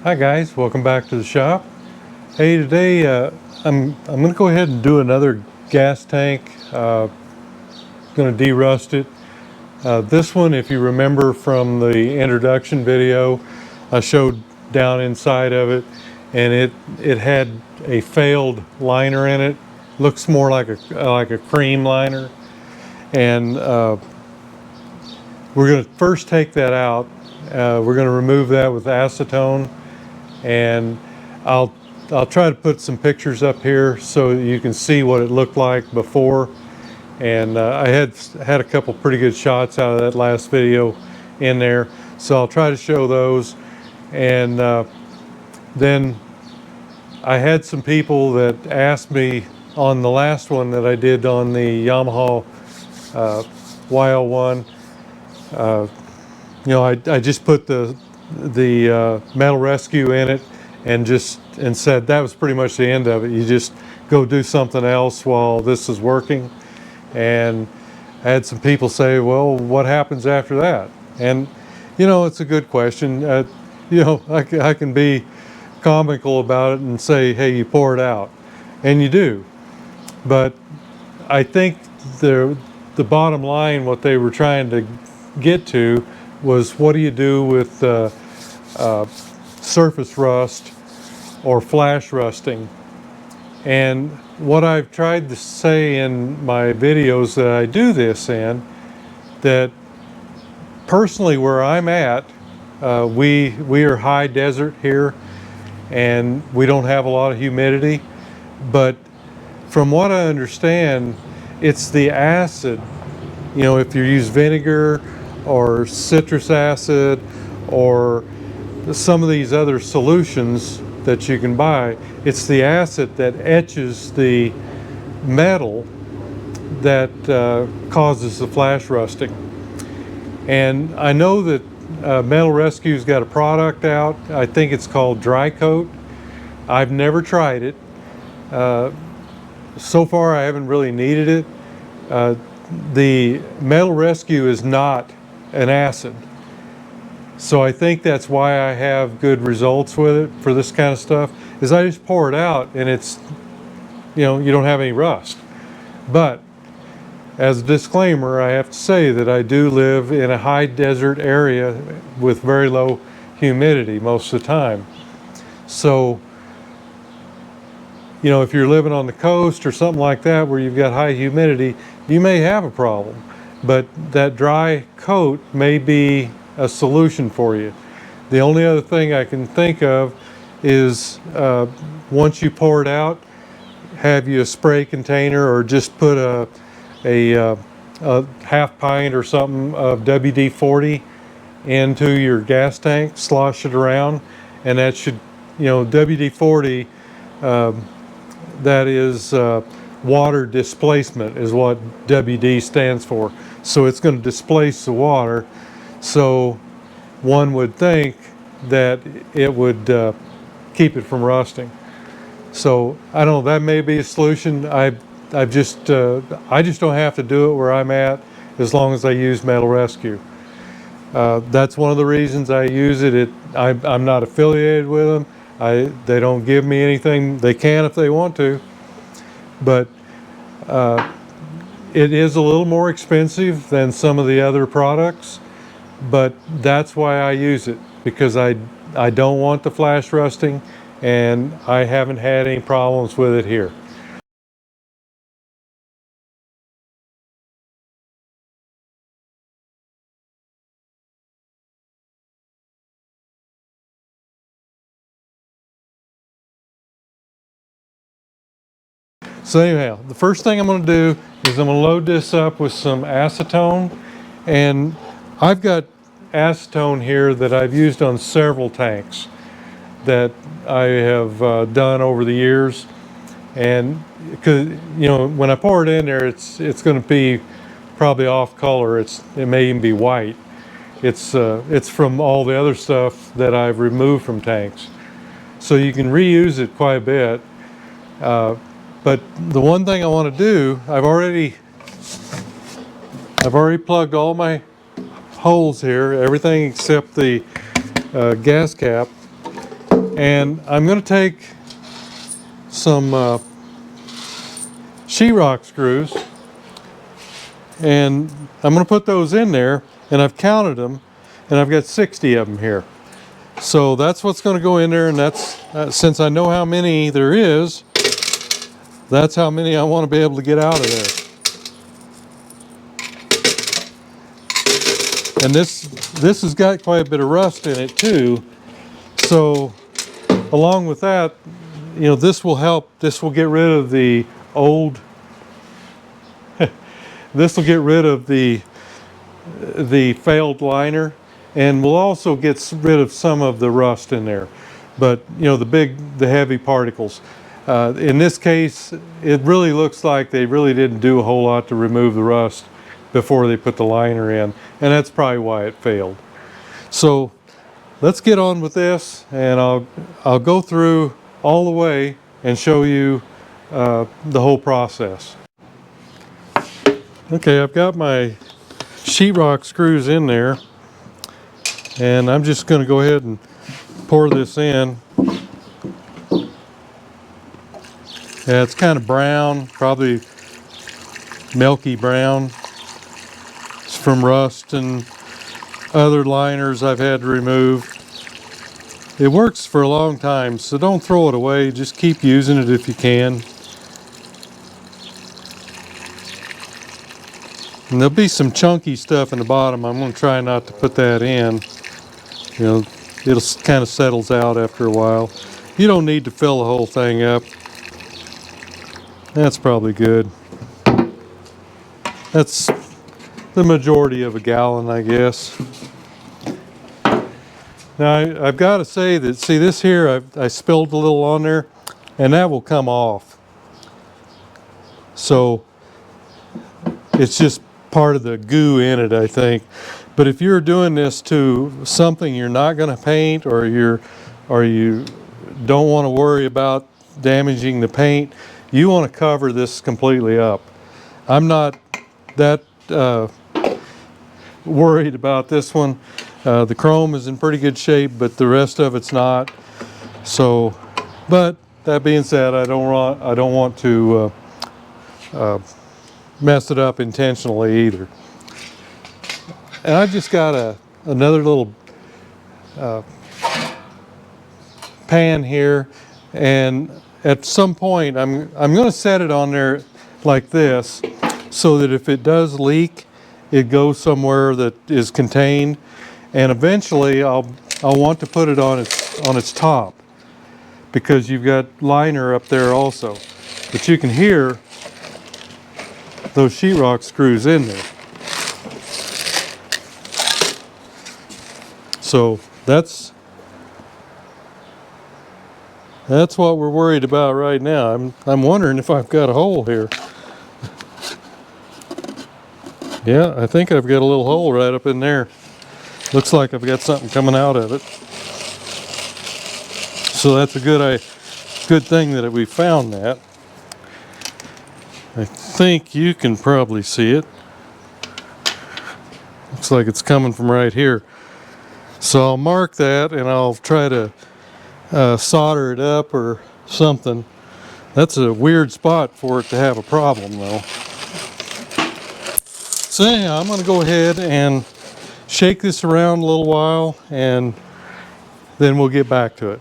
Hi guys, welcome back to the shop. Hey, today I'm going to go ahead and do another gas tank. Going to derust it. This one, if you remember from the introduction video, I showed down inside of it, and it had a failed liner in it. Looks more like a cream liner, and we're going to first take that out. We're going to remove that with acetone, and I'll try to put some pictures up here so you can see what it looked like before. And I had a couple pretty good shots out of that last video in there, so I'll try to show those. And then I had some people that asked me on the last one that I did on the Yamaha YL1. I just put the metal rescue in it and said that was pretty much the end of it. You just go do something else while this is working. And I had some people say, well, what happens after that? And it's a good question. I can be comical about it and say, hey, you pour it out, and you do. But I think the bottom line, what they were trying to get to, was what do you do with surface rust or flash rusting? And what I've tried to say in my videos that I do this in, that personally where I'm at, we are high desert here, and we don't have a lot of humidity. But from what I understand, it's the acid. If you use vinegar or citrus acid or some of these other solutions that you can buy, it's the acid that etches the metal that causes the flash rusting. And I know that Metal Rescue's got a product out. I think it's called Dry Coat. I've never tried it. So far I haven't really needed it. The Metal Rescue is not an acid, so I think that's why I have good results with it for this kind of stuff, is I just pour it out and it's, you don't have any rust. But as a disclaimer, I have to say that I do live in a high desert area with very low humidity most of the time. So, if you're living on the coast or something like that where you've got high humidity, you may have a problem. But that dry coat may be a solution for you. The only other thing I can think of is once you pour it out, have you a spray container, or just put a half pint or something of WD-40 into your gas tank, slosh it around, and that should, WD-40, that is water displacement is what WD stands for. So it's going to displace the water. So one would think that it would keep it from rusting. So I don't know, that may be a solution. I just don't have to do it where I'm at as long as I use Metal Rescue. That's one of the reasons I use it. I'm not affiliated with them. They don't give me anything. They can if they want to, but it is a little more expensive than some of the other products, but that's why I use it, because I don't want the flash rusting, and I haven't had any problems with it here. So anyhow, the first thing I'm going to do is I'm going to load this up with some acetone, and I've got acetone here that I've used on several tanks that I have done over the years. And because when I pour it in there, it's going to be probably off color. It may even be white. It's from all the other stuff that I've removed from tanks, so you can reuse it quite a bit. But the one thing I want to do, I've already plugged all my holes here, everything except the gas cap. And I'm going to take some sheetrock screws, and I'm going to put those in there, and I've counted them, and I've got 60 of them here. So that's what's going to go in there, and that's since I know how many there is, that's how many I want to be able to get out of there. And this has got quite a bit of rust in it too. So along with that, you know, this will help. This will get rid of the old. This will get rid of the failed liner, and we'll also get rid of some of the rust in there. But you know, the heavy particles. In this case, it really looks like they really didn't do a whole lot to remove the rust before they put the liner in, and that's probably why it failed. So let's get on with this, and I'll go through all the way and show you the whole process. Okay, I've got my sheetrock screws in there, and I'm just going to go ahead and pour this in. Yeah, it's kind of brown, probably milky brown. It's from rust and other liners I've had to remove. It works for a long time, so don't throw it away. Just keep using it if you can. And there'll be some chunky stuff in the bottom. I'm going to try not to put that in. You know, it'll kind of settles out after a while. You don't need to fill the whole thing up. That's probably good. That's the majority of a gallon, I guess. Now I've got to say that, see this here, I spilled a little on there, and that will come off. So it's just part of the goo in it, I think. But if you're doing this to something you're not going to paint, or you don't want to worry about damaging the paint, you want to cover this completely up. I'm not that worried about this one. The chrome is in pretty good shape, but the rest of it's not. So, but that being said, I don't want to mess it up intentionally either. And I've just got another little pan here, and at some point I'm going to set it on there like this, so that if it does leak, it goes somewhere that is contained, and eventually I'll want to put it on its top, because you've got liner up there also. But you can hear those sheetrock screws in there. So that's what we're worried about right now. I'm wondering if I've got a hole here. Yeah, I think I've got a little hole right up in there. Looks like I've got something coming out of it. So that's a good thing that we found that. I think you can probably see it. Looks like it's coming from right here. So I'll mark that, and I'll try to solder it up or something. That's a weird spot for it to have a problem though. So anyhow, I'm going to go ahead and shake this around a little while, and then we'll get back to it.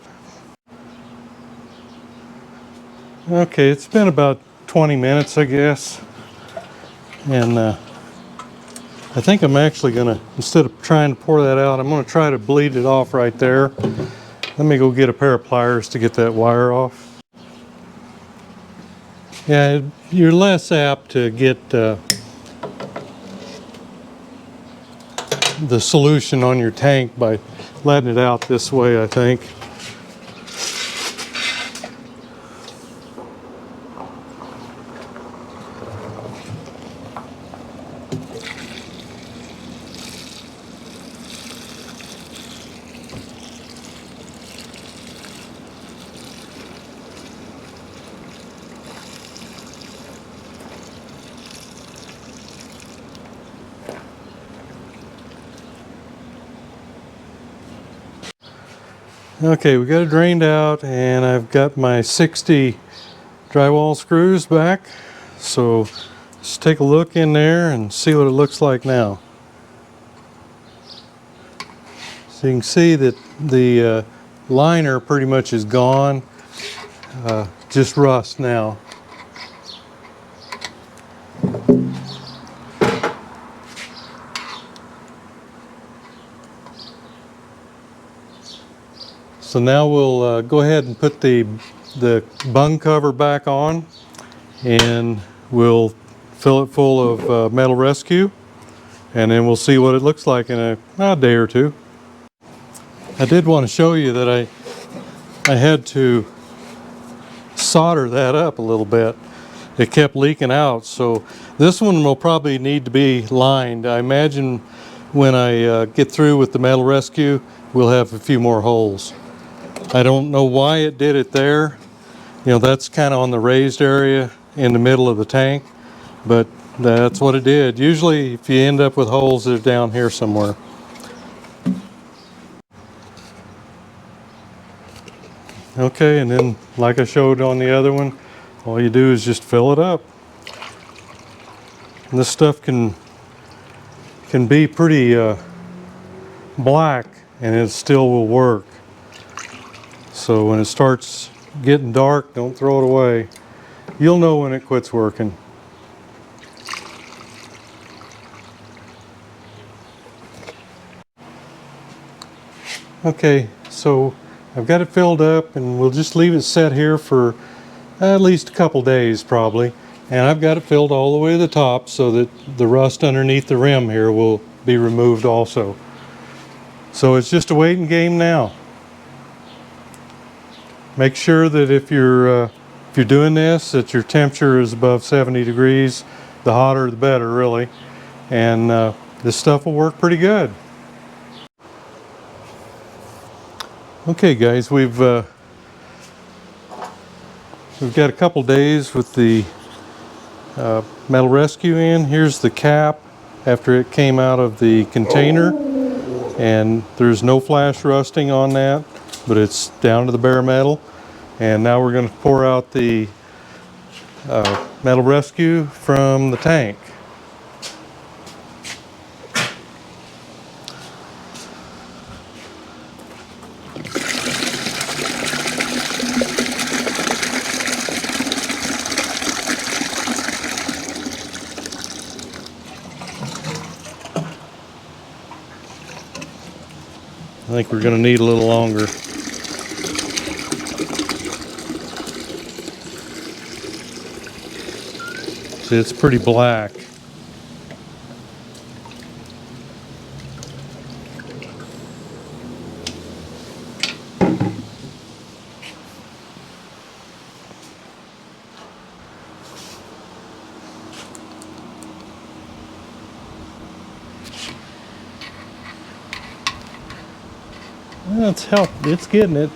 Okay, it's been about 20 minutes, I guess. And I think I'm actually going to, instead of trying to pour that out, I'm going to try to bleed it off right there. Let me go get a pair of pliers to get that wire off. Yeah, you're less apt to get the solution on your tank by letting it out this way, I think. Okay, we got it drained out, and I've got my 60 drywall screws back. So let's take a look in there and see what it looks like now. So you can see that the liner pretty much is gone, just rust now. So now we'll go ahead and put the bung cover back on, and we'll fill it full of metal rescue, and then we'll see what it looks like in a day or two. I did want to show you that I had to solder that up a little bit. It kept leaking out, so this one will probably need to be lined. I imagine when I get through with the metal rescue, we'll have a few more holes. I don't know why it did it there. You know, that's kind of on the raised area in the middle of the tank, but that's what it did. Usually if you end up with holes, they're down here somewhere. Okay, and then like I showed on the other one, all you do is just fill it up. And this stuff can be pretty black, and it still will work. So when it starts getting dark, don't throw it away. You'll know when it quits working. Okay, so I've got it filled up, and we'll just leave it set here for at least a couple days probably. And I've got it filled all the way to the top so that the rust underneath the rim here will be removed also. So it's just a waiting game now. Make sure that if you're doing this, that your temperature is above 70 degrees. The hotter the better, really. And this stuff will work pretty good. Okay guys, we've got a couple days with the metal rescue in. Here's the cap after it came out of the container, and there's no flash rusting on that, but it's down to the bare metal. And now we're going to pour out the metal rescue from the tank. I think we're going to need a little longer. See, it's pretty black. Well, it's getting it.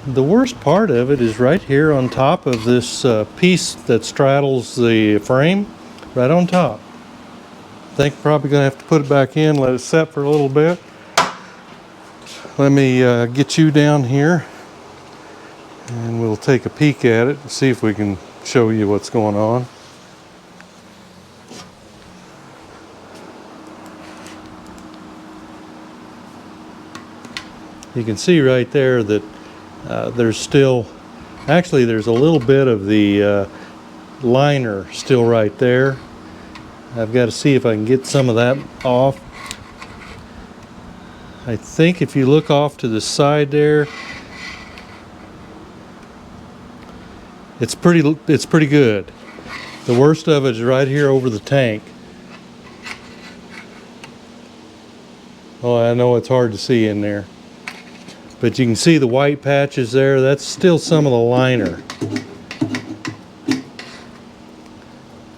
The worst part of it is right here on top of this piece that straddles the frame, right on top. I think probably gonna have to put it back in, let it set for a little bit. Let me get you down here, and we'll take a peek at it and see if we can show you what's going on. You can see right there that there's still, actually there's a little bit of the liner still right there. I've got to see if I can get some of that off. I think if you look off to the side there, it's pretty good. The worst of it is right here over the tank. Oh, I know it's hard to see in there, but you can see the white patches there. That's still some of the liner.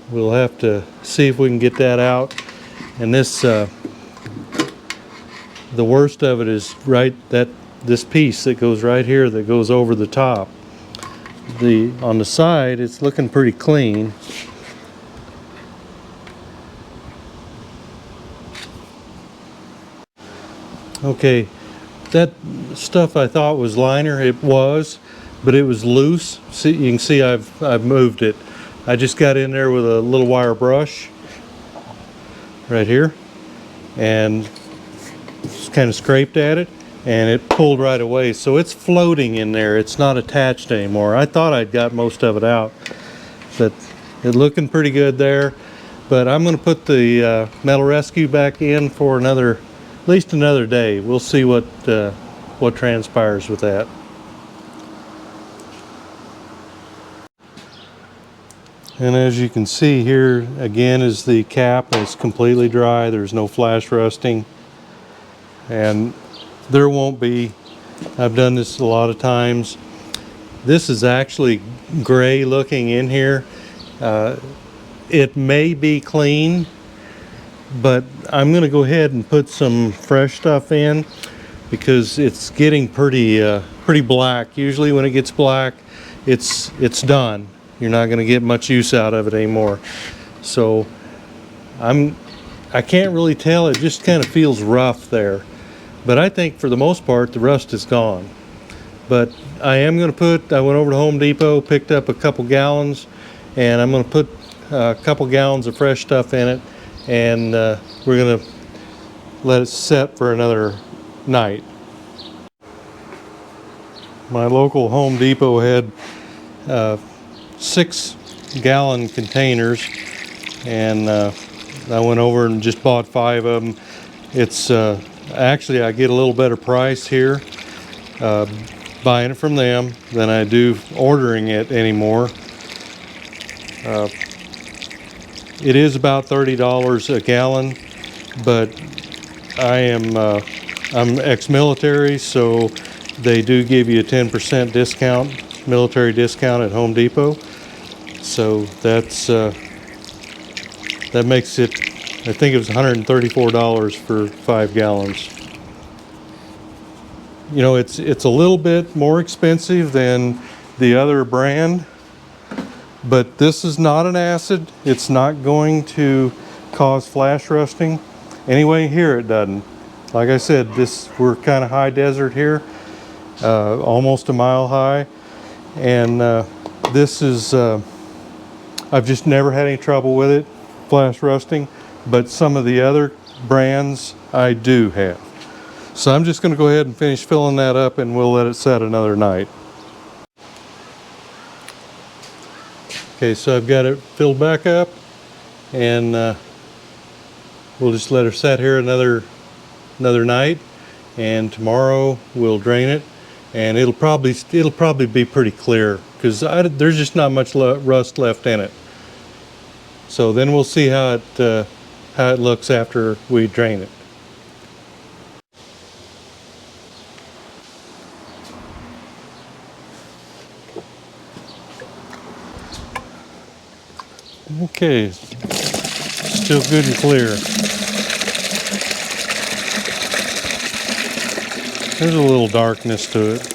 We'll have to see if we can get that out. And this, the worst of it is this piece that goes right here that goes over the top. On the side, it's looking pretty clean. Okay, that stuff I thought was liner. It was, but it was loose. See, you can see I've moved it. I just got in there with a little wire brush right here and just kind of scraped at it, and it pulled right away. So it's floating in there. It's not attached anymore. I thought I'd got most of it out, but it's looking pretty good there. But I'm going to put the metal rescue back in for at least another day. We'll see what transpires with that. And as you can see here, again, is the cap. It's completely dry. There's no flash rusting, and there won't be. I've done this a lot of times. This is actually gray looking in here. It may be clean, but I'm going to go ahead and put some fresh stuff in because it's getting pretty black. Usually when it gets black, it's done. You're not going to get much use out of it anymore. So I can't really tell. It just kind of feels rough there. But I think for the most part the rust is gone. But I am going to I went over to Home Depot, picked up a couple gallons, and I'm going to put a couple gallons of fresh stuff in it, and we're going to let it set for another night. My local Home Depot had 6-gallon containers, and I went over and just bought 5 of them. It's actually, I get a little better price here buying it from them than I do ordering it anymore. It is about $30 a gallon, but I'm ex-military, so they do give you a 10% discount, military discount at Home Depot. So that makes it, I think it was $134 for 5 gallons. You know, it's a little bit more expensive than the other brand, but this is not an acid. It's not going to cause flash rusting. Anyway, here it doesn't. Like I said, we're kind of high desert here, almost a mile high, and this is, I've just never had any trouble with it, flash rusting, but some of the other brands I do have. So I'm just going to go ahead and finish filling that up, and we'll let it set another night. Okay, so I've got it filled back up, and we'll just let her set here another night, and tomorrow we'll drain it, and it'll probably be pretty clear because there's just not much rust left in it. So then we'll see how it looks after we drain it. Okay, still good and clear. There's a little darkness to it.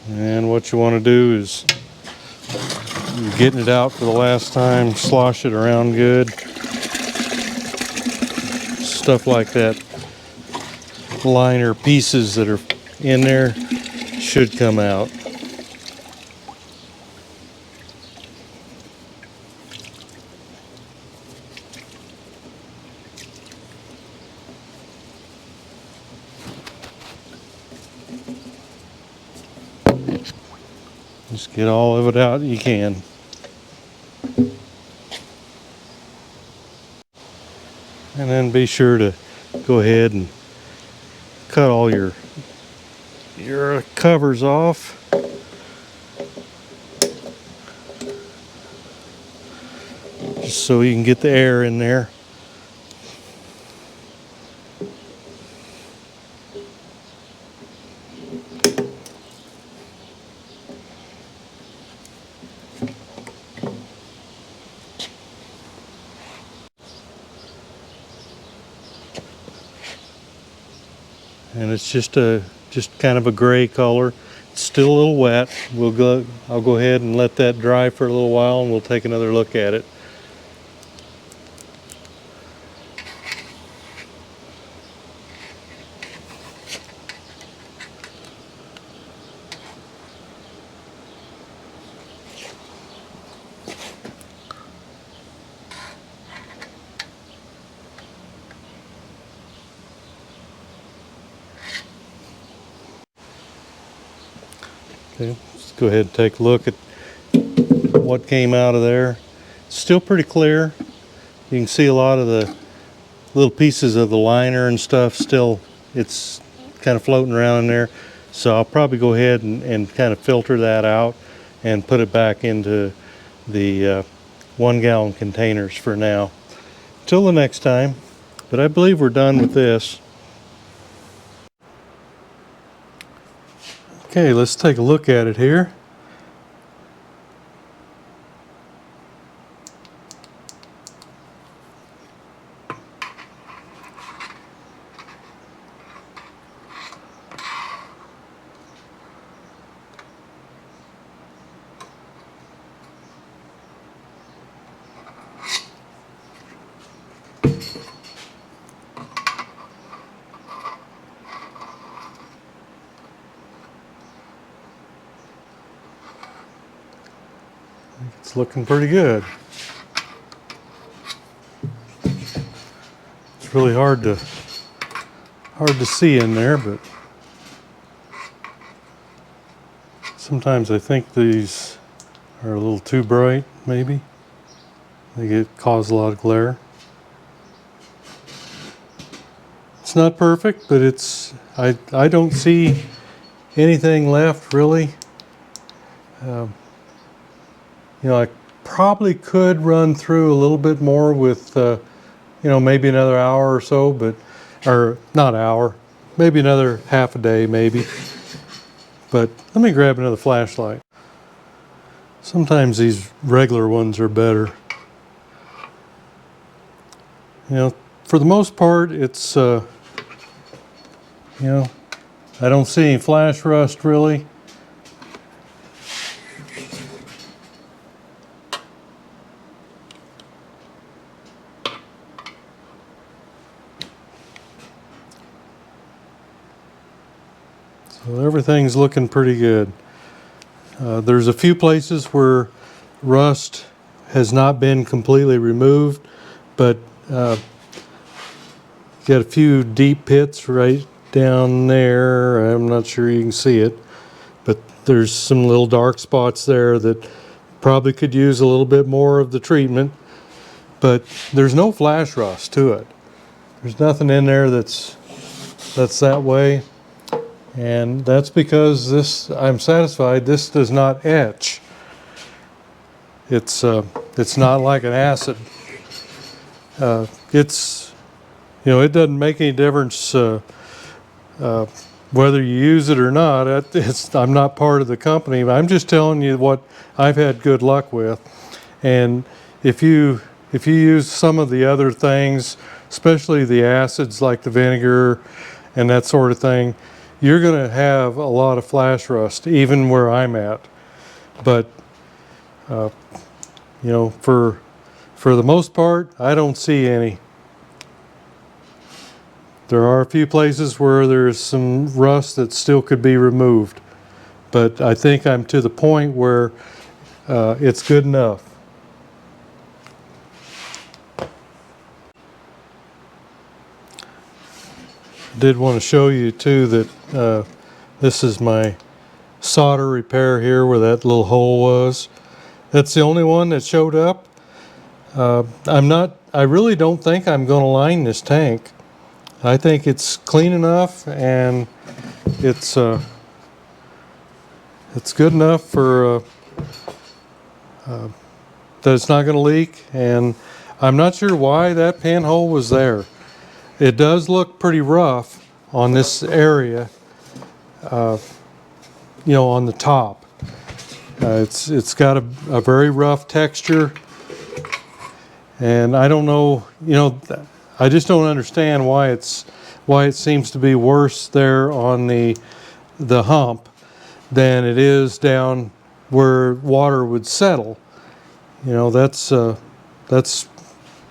And what you want to do is, you're getting it out for the last time, slosh it around good. Stuff like that. Liner pieces that are in there should come out. Just get all of it out you can. And then be sure to go ahead and cut all your covers off. Just so you can get the air in there. And it's just kind of a gray color. still a little wet. I'll go ahead and let that dry for a little while and we'll take another look at it. Okay, let's go ahead and take a look at what came out of there. Still pretty clear. You can see a lot of the little pieces of the liner and stuff still, it's kind of floating around in there. So I'll probably go ahead and kind of filter that out and put it back into the 1 gallon containers for now. Till the next time, but I believe we're done with this. Okay, let's take a look at it here. It's looking pretty good. It's really hard to see in there, but sometimes I think these are a little too bright, maybe. They cause a lot of glare. It's not perfect, but I don't see anything left really. You know, I probably could run through a little bit more with, you know, maybe another hour or so, or not hour, maybe another half a day, maybe. But let me grab another flashlight. Sometimes these regular ones are better. You know, for the most part, it's, you know, I don't see any flash rust really. So everything's looking pretty good. There's a few places where rust has not been completely removed, but got a few deep pits right down there. I'm not sure you can see it, but there's some little dark spots there that probably could use a little bit more of the treatment, but there's no flash rust to it. There's nothing in there that's that way. And that's because this, I'm satisfied, this does not etch. It's not like an acid. It's, you know, it doesn't make any difference whether you use it or not. I'm not part of the company. I'm just telling you what I've had good luck with. And if you use some of the other things, especially the acids like the vinegar and that sort of thing, you're going to have a lot of flash rust, even where I'm at. But, you know, for the most part, I don't see any. There are a few places where there's some rust that still could be removed. But I think I'm to the point where it's good enough. Did want to show you too that this is my solder repair here where that little hole was. That's the only one that showed up. I really don't think I'm going to line this tank. I think it's clean enough and it's good enough for that it's not going to leak, and I'm not sure why that pinhole was there. It does look pretty rough on this area, you know, on the top. It's got a very rough texture, and I don't know, you know, I just don't understand why it seems to be worse there on the hump. than it is down where water would settle. You know, that's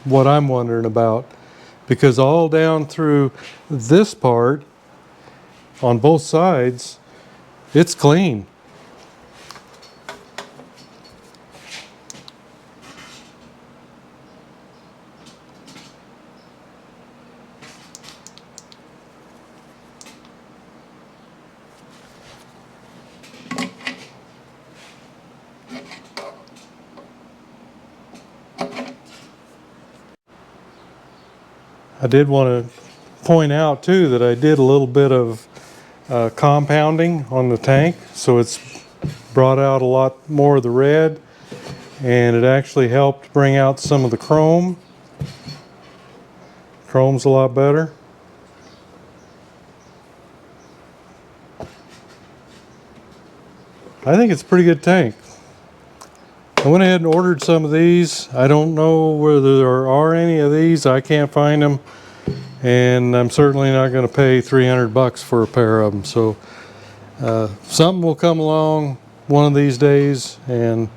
what I'm wondering about, because all down through this part on both sides, it's clean. I did want to point out too that I did a little bit of compounding on the tank, so it's brought out a lot more of the red, and it actually helped bring out some of the chrome. Chrome's a lot better. I think it's a pretty good tank. I went ahead and ordered some of these. I don't know whether there are any of these. I can't find them, and I'm certainly not going to pay 300 bucks for a pair of them. So something will come along one of these days, and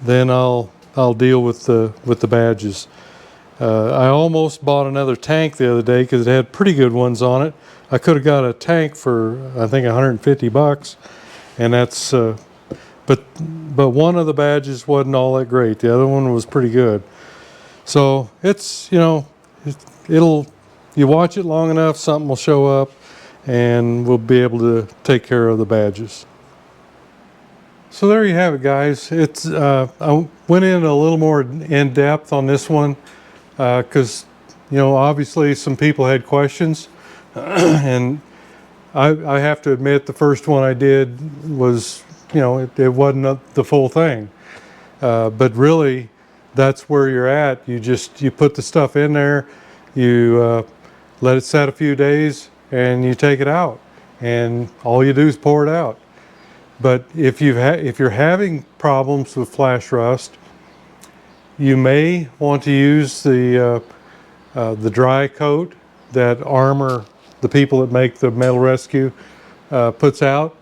then I'll deal with the badges. I almost bought another tank the other day because it had pretty good ones on it. I could have got a tank for I think 150 bucks, and that's but one of the badges wasn't all that great. The other one was pretty good. So it's, you know, you watch it long enough, something will show up, and we'll be able to take care of the badges. So there you have it, guys. It's I went in a little more in depth on this one because you know, obviously some people had questions, and I have to admit the first one I did was, you know, it wasn't the full thing, but really that's where you're at. You put the stuff in there, you let it set a few days, and you take it out, and all you do is pour it out. But if you're having problems with flash rust, you may want to use the dry coat that Armor, the people that make the Metal Rescue, puts out.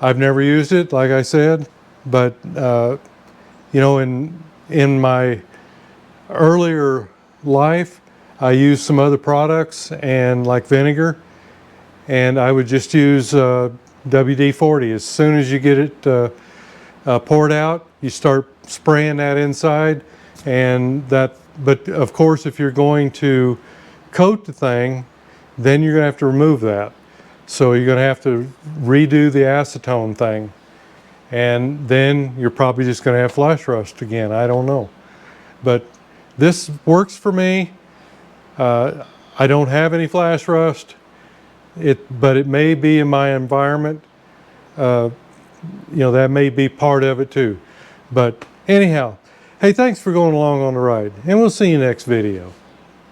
I've never used it, like I said, but you know, in my earlier life, I used some other products and like vinegar, and I would just use WD-40. As soon as you get it poured out, you start spraying that inside, and that. But of course, if you're going to coat the thing, then you're going to have to remove that. So you're going to have to redo the acetone thing, and then you're probably just going to have flash rust again. I don't know, but this works for me. I don't have any flash rust, but it may be in my environment. You know, that may be part of it too. But anyhow, hey, thanks for going along on the ride, and we'll see you next video.